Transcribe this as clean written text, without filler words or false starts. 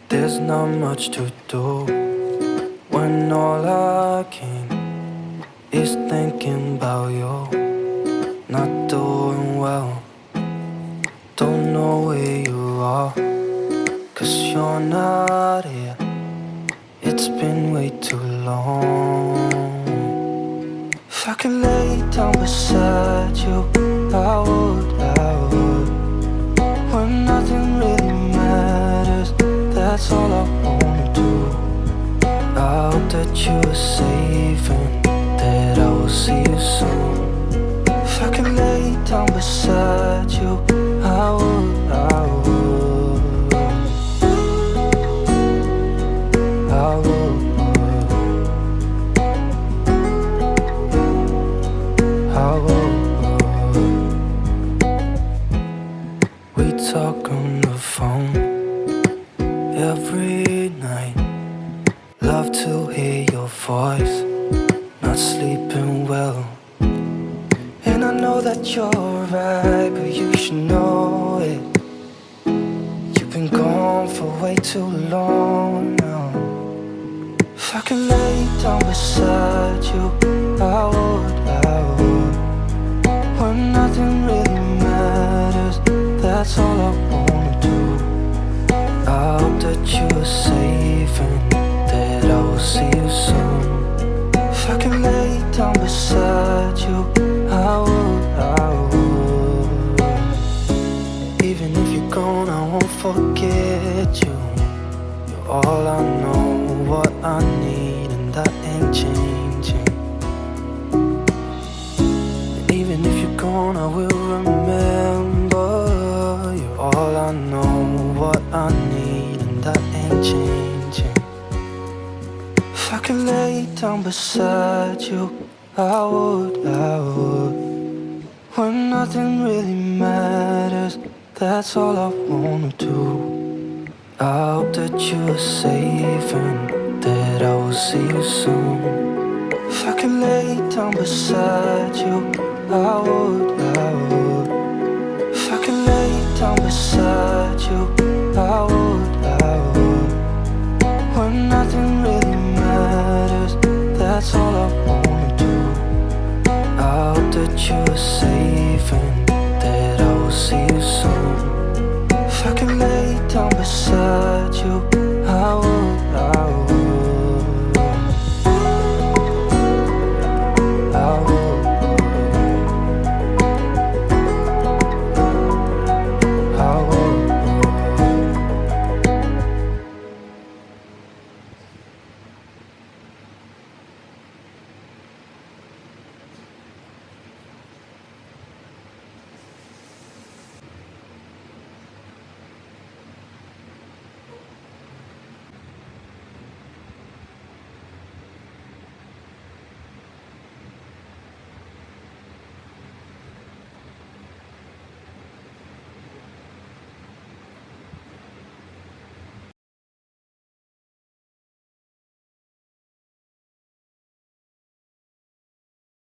There's not much to do when all I can is thinking about you. Not doing well, don't know where you are, 'cause you're not here. It's been way too long. If I could lay down beside you, I would, I would. When nothing really matters, that's all I wanna do. I hope that you are safe and that I will see you soon. If I could lay down beside you, I would, I would, I would, I would. We talk on the phone every night. Love to hear your voice, not sleeping well. And I know that you're right, but you should know it. You've been gone for way too long now. If I could lay down beside you, I would, I would. When nothing really matters, that's all I wanna do. I hope that you are safe and that I will see you soon. If I could lay down beside you, I would, I would. Even if you're gone, I won't forget you. You're all I know, what I need, and that ain't changing. And even if you're gone, I will remember. You're all I know, what I need, and that ain't changing. If I could lay down beside you, I would, I would. When nothing really matters, that's all I wanna do. I hope that you are safe and that I will see you soon. If I could lay down beside you, I would, I would. If I could lay down beside you, I would, I would. When nothing really matters, that's all I wanna do. I hope that you are safe and that I will see you soon. If I could lay down beside you, I would, I would.